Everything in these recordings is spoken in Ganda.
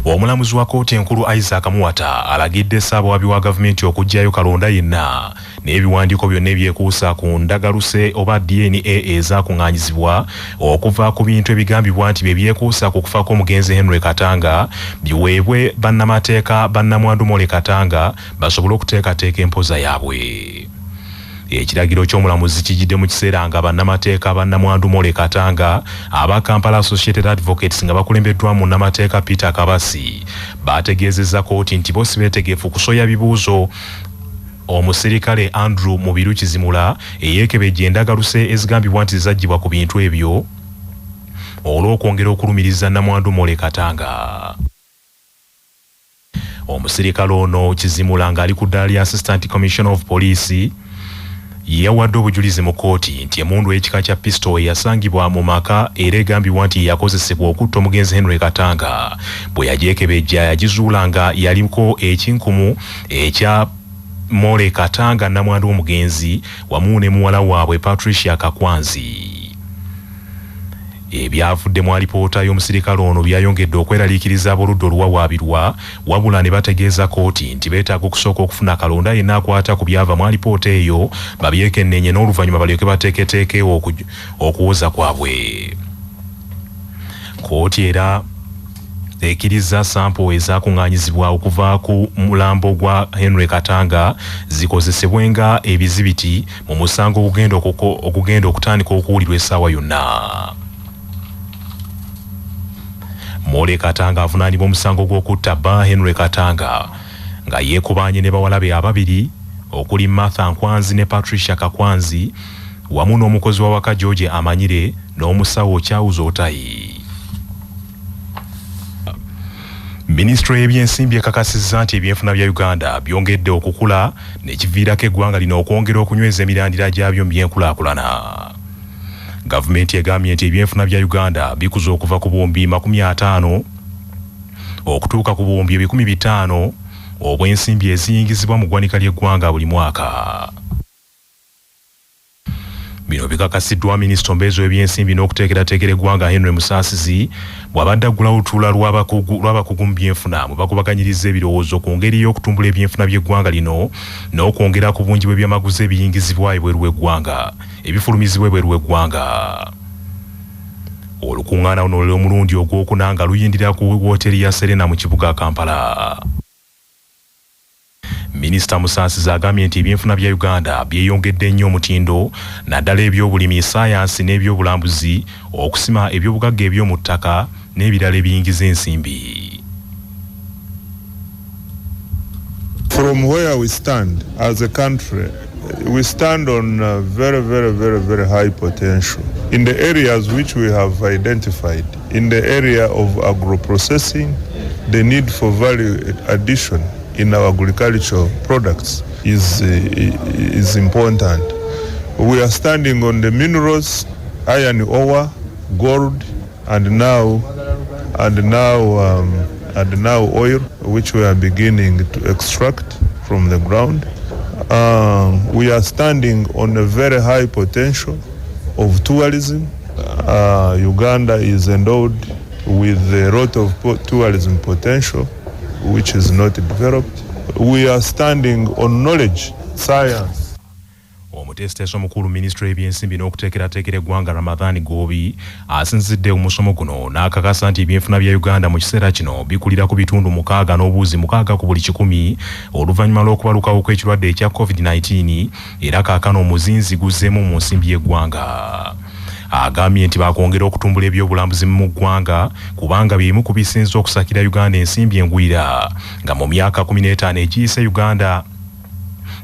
Omulamuzi wa kkooti enkulu Isaac Muwata alagidde Ssaabawabi wa gavumenti okuggyayo kalonda yenna n'ebiwandiiko byonna ebyekuusa ku ndagaluse oba DNA ezaakuŋŋaanyizibwa okuva ku bintu ebigambibwa nti bye byekuusa ku kufa kw'omugenzi Henry Katanga biweebwe bannamateeka bannamwandu Mole Katanga basobole okuteekateeka empoza yaabwe. Ekiragiro ky'omulamuzi kijidde mu kiseera nga bannamateeka bannamwandu Mole Katanga aba Kampala Associated Advocates nga bakulembeddwa mu nnamateeka Peter Kabasi bategeezezza kkooti nti bose beetegefu kusoya bibuuzo omusirikale Andrew Mubiru Kizimula eyeekebejja endagaluse ezigambibwa nti zaggyibwa ku bintu ebyo olw'okwongera okulumiriza nnamwandu Mole Katanga. Omusirikale ono Kizimula ng'ali ku ddaala lya Assistant Commissioner of Police yawadde obujulizi mu kkooti nti emundu ekika kya pistol yasangibwa mu maka era egambibwa nti yakozesebwa okutta omugenzi Henry Katanga bwe yagyekebejja yagizuula nga yaliko ekinkumu ekya Mole Katanga nnamwandu w'omugenzi wamu ne muwala waabwe Patricia Kakwanzi. Ebyavudde mu alipoota y'omusirikale ono byayongedde okweraliikiriza aboludda oluwawaabirwa wabula ne bategeeza kkooti nti beetaaga okusooka okufuna kalonda yenna akwata ku byava mu alipoota eyo babyekenneenye n'oluvannyuma balyoke bateeketeekewo okuwoza kwabwe. Kkooti era ekkiriza sampo ezaakuŋŋaanyizibwa okuva ku mulambo gwa Henry Katanga zikozesebwenga ebizibiti mu musango ogugenda okutandika okuwulirwa essaawa yonna. Mole Katanga avunaanibwa omusango gw'okutta bba Henry Katanga nga yeekubanye ne bawala be ababiri okuli Martha Nkwanzi ne Patricia Kakwanzi wamu n'omukozi w'awaka George Amanyire n'omusawo Charles Otayi. Minisitule y'ebyensimbi ekakasizza nti ebyenfuna bya Uganda byongedde okukula n'ekiviirako eggwanga lino okwongera okunyweza emirandira gyabyo mu byenkulaakulana. Gavumenti egambye nti ebyenfuna bya Uganda bikuze okuva ku buwumbi 50 okutuuka ku buwumbi 500 obw'ensimbi eziyingizibwa mu ggwanika ly'eggwanga buli mwaka. Bino bikakasiddwa minisita ombeezi w'ebyensimbi n'okuteekerateekera eggwanga Henry Musaasizi bw'abadde aggulawo olutuula lw'abakugu mu byenfuna mu bakubaganyiriza ebirowoozo ku ngeri y'okutumbula ebyenfuna by'eggwanga lino n'okwongera ku bungi bw'ebyamaguzi ebiyingizibwa ebweru w'eggwanga ebifulumizibwa ebweru w'eggwanga. Olukuŋŋaana luno olw'omulundi ogwokuna nga luyindira ku wooteri ya Serena mu kibuga Kampala. Minisita Musaasizi agambye nti ebyenfuna bya Uganda byeyongedde nnyo omutindo naddala ebyobulimi, saayansi n'ebyobulambuzi, okusima ebyobugagga eby'omu ttaka n'ebirala ebiyingiza ensimbi. From where we stand as a country, we stand on very high potential in the areas which we have identified. In the area of agro-processing, the need for value addition in our agricultural products is important. We are standing on the minerals, iron ore, gold, and now oil, which we are beginning to extract from the ground. We are standing on a very high potential of tourism. Uganda is endowed with a lot of tourism potential which is not developed. We are standing on knowledge, science. Omutesiteeso omukulu minisitule y'ebyensimbi n'okuteekerateekera eggwanga Ramadhan Gobi asinzidde omusomo guno n'akakasa nti ebyenfuna bya Uganda mu kiseera kino bikulira ku bitundu 6 n'obuuzi 6 ku buli 100 oluvannyuma lw'okubalukawo kw'ekirwadde ekya COVID-19 era kaakano omuzinzi guzzeemu mu nsimbi y'eggwanga. Agambye nti bakwongera okutumbula ebyobulambuzi mu ggwanga kubanga bimu ku bisinze okusakira Uganda ensimbi engwira nga mu myaka 15 egiyise Uganda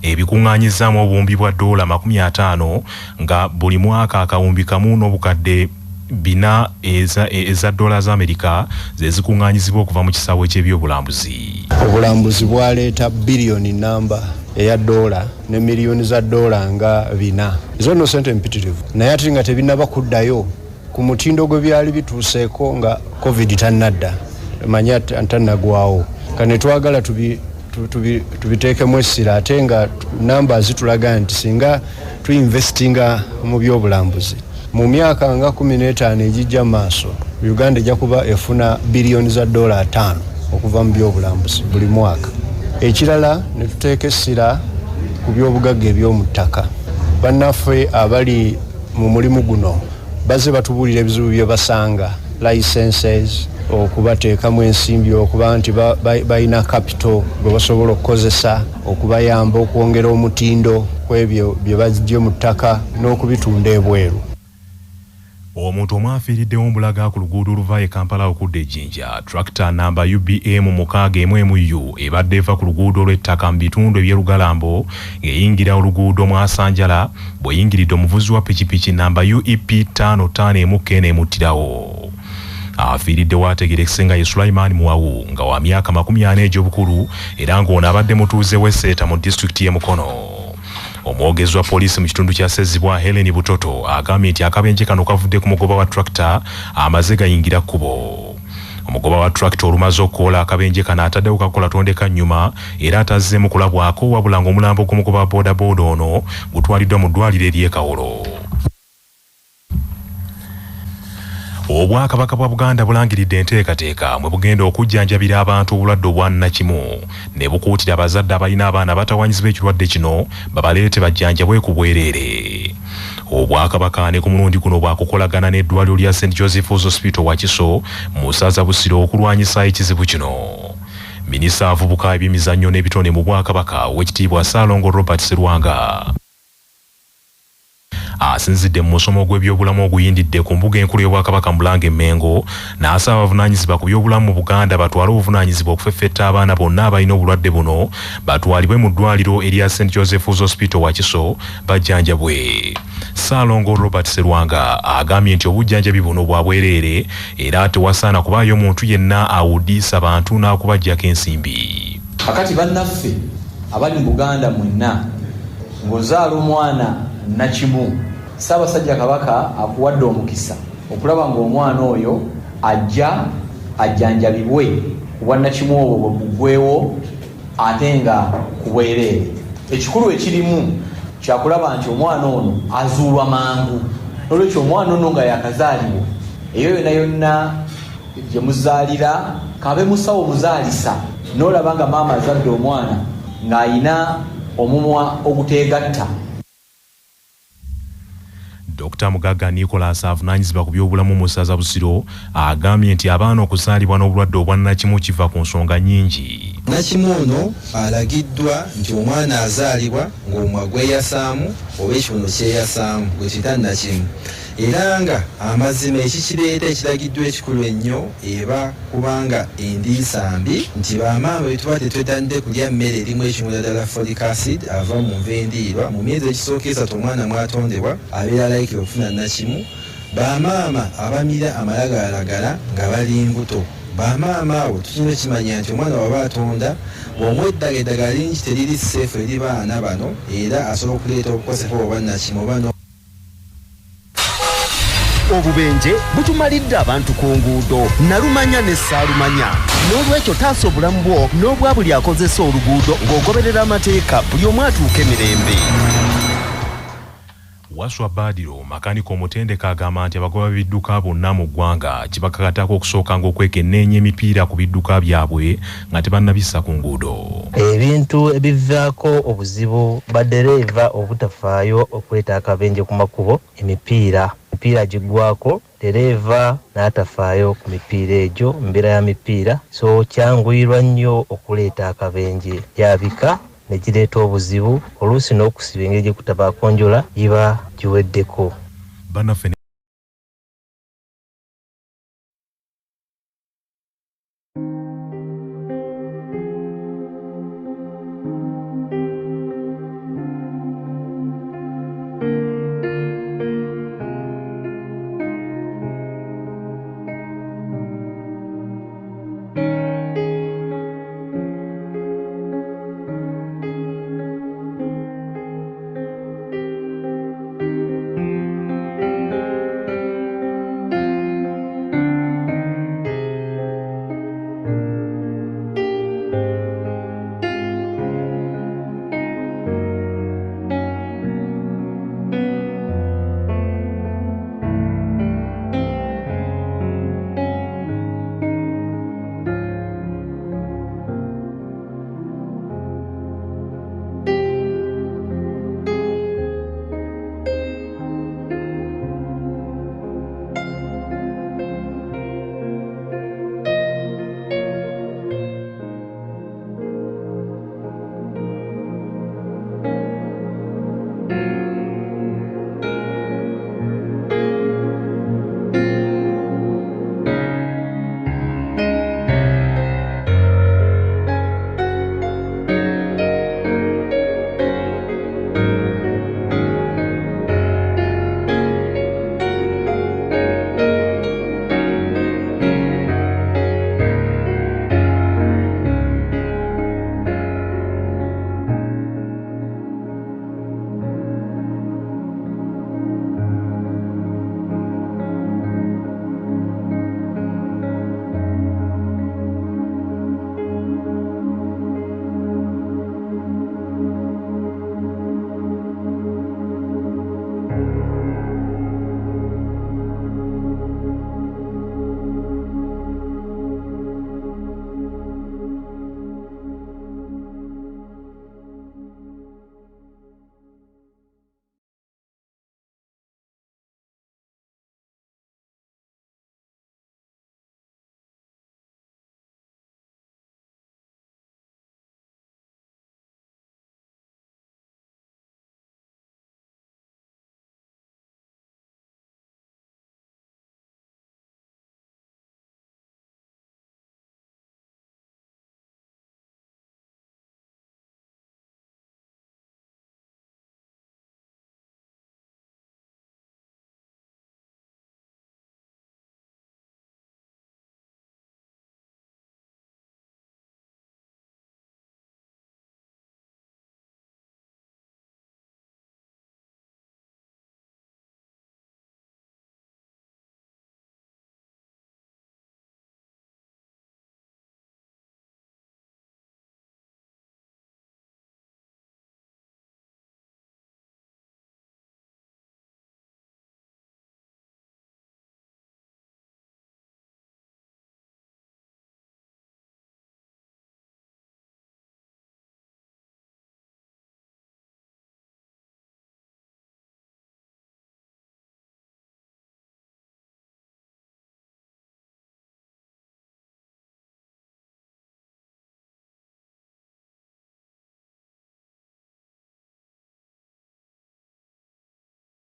ebikuŋŋaanyizaamu obuwumbi bwa $50 nga buli mwaka akawumbi kamu n'obukadde 4 eza dola za Amerika ze zikuŋŋaanyizibwa okuva mu kisaawe ky'ebyobulambuzi. Obulambuzi bwaleeta biliyoni namba eya dola ne miliyoni za dola nga 4. Izo no sente mpitirivu naye ate nga tebinaba kuddayo ku mutindo gwe byali bituuseeko nga COVID tannadda manya ntannagwawo kane twagala tubiteekemu essira ate nga namba zitulaga nti singa tuinvestinga mu byobulambuzi mu myaka nga 15 ejijja maaso Uganda ejja kuba efuna biliyoni za dola 5 okuva mu byobulambuzi buli mwaka. Ekirala ne tuteeka essira ku byobugagga eby'omu ttaka. Bannaffe abali mu mulimu guno bazze batubuulira ebizibu bye basanga, licenses, okubateekamu ensimbi, okuba nti balina capital gwe basobola okukozesa okubayamba okwongera omutindo kw'ebyo bye baggye mu ttaka n'okubitunda ebweru. Omuntu omwafiiriddewo mbulaga ku luguudo oluva e Kampala okudda e Jinja, tractor namba UBM 611U ebadde eva ku luguudo olw'ettaka mu bitundu eby'Olugalambo ng'eyingira oluguudo Mwasanjala bw'eyingiridde omuvuzi wa pikipiki namba UEP 551 emuttirawo. Afiiriddewo ategerekese nga ye Sulaiman Muwawu nga wa myaka 40 egy'obukulu era ng'ono abadde mutuuze w'Esseeta mu disitulikiti y'e Mukono. Omwogezi wa poliisi mu kitundu kya Ssezibwa Helen Butoto agambye nti akabenje kano kavudde ku mugoba wa tractor amaze gayingira kkubo. Omugoba wa tractor olumaze okukola akabenje kano ataddewo kakola tondeka nnyuma era atazzeemu kulabwako wabula ng'omulambo gw'omugoba wa boodabooda ono gutwaliddwa mu ddwaliro ery'e Kawolo. Obwakabaka bwa Buganda bulangiridde enteekateeka mwe bugenda okujjanjabira abantu obulwadde obwa nnakimu ne bukuutira abazadde abalina abaana batawanyizibwa ekirwadde kino babaleete bajjanjabwe ku bwereere. Obwakabaka ne ku mulundi guno bwakukolagana n'eddwaliro lya St. Joseph's Hospital Wakiso mu ssaza Busiro okulwanyisa ekizibu kino. Minisita avubuka eby'emizannyo n'ebitone mu Bwakabaka Oweekitiibwa Ssaalongo Robert Sserwanga asinzidde mu musomo gw'ebyobulamu oguyindidde ku mbuga enkulu y'Obwakabaka Mulange Mengo n'asaba abavunaanyizibwa ku byobulamu mu Buganda batwale obuvunaanyizibwa okufeffetta abaana bonna abalina obulwadde buno batwalibwe mu ddwaliro erya St. Joseph's Hospital Wakiso bajjanjabwe. Ssaalongo Robert Sserwanga agambye nti obujjanjabi buno bwa bwereere era tewasaana kubaayo muntu yenna awudiisa abantu n'akubajjako ensimbi. Kakati bannaffe abali mu Buganda mwenna ng'ozaala omwana nakimu, Ssaabasajja Kabaka akuwadde omukisa okulaba ng'omwana oyo ajja ajjanjabibwe obwannakimu obwo bwe buggwewo ate nga ku bwereere. Ekikulu ekirimu kyakulaba nti omwana ono azuulwa mangu. N'olwekyo omwana ono nga yakazaalibwa eyo yonna yonna gye muzaalira kabe musawo muzaalisa n'olaba nga maama azadde omwana ng'ayina omumwa oguteegatta. Dr. Mugaga Nicholas avunaanyizibwa ku byobulamu mu ssaza Busiro agambye nti abaana okuzaalibwa n'obulwadde obwa nnakimu kiva ku nsonga nnyingi. Nnakimu ono alagiddwa nti omwana azaalibwa ng'omumwa gweyasaamu oba ekibuno kyeyasaamu gwe kiyita nnakimu. Era nga amazima ekikireeta ekiragiddwa ekikulu ennyo eba kubanga endiisa mbi nti bamaama bwe tuba tetwetandide kulya mmere erimu ekimula ddala folic acid ava mu nva endiirwa mu myezi ekisooka 3 omwana mwatondebwa abeera alayikira okufuna nnakimu. Bamaama abamira amalagalagala nga bali mbuto, bamaama abo tukina kimanya nti omwana waba atonda bw'omuwa eddagala lingi teriri seefu eri baana bano era asobola okuleeta obukosefu obwa nnakimu bano. Obubenje butumalidde abantu ku nguudo nalumanya ne Ssaalumanya. N'olwekyo taasa obulamu bwo n'obwa buli akozesa oluguudo ng'ogoberera amateeka buli omu atuuke mirembe. Waswa Badiro makaniko omutendeka agamba nti abagoba b'ebidduka bonna mu ggwanga kibakakatako okusooka ng'okwekenneenya emipiira ku bidduka byabwe nga tebannabissa ku nguudo. Ebintu ebivaako obuzibu baddereeva obutafaayo okuleeta akabenje ku makubo, emipiira giggwako dereeva n'atafaayo ku mipiira egyo mbeera ya mipiira, so kyanguyirwa nnyo okuleeta akabenje. Yabika ne gireeta obuzibu oluusi n'okusiba engeri gye kutabaako njola iba giweddeko.